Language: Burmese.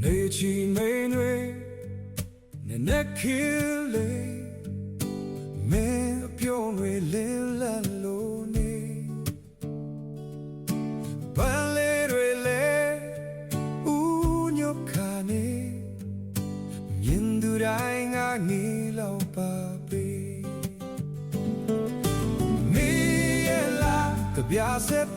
နေချီမိန်တွေနဲ့နဲ့ခေလေမင်းအပြုံးတွေလင်းလန်းလို့နေပန်းလေးတွေလေဦးညခါနေမြင်သူတိုင်းငါငေးလောက်ပါပေမီးရလာကပြားစက်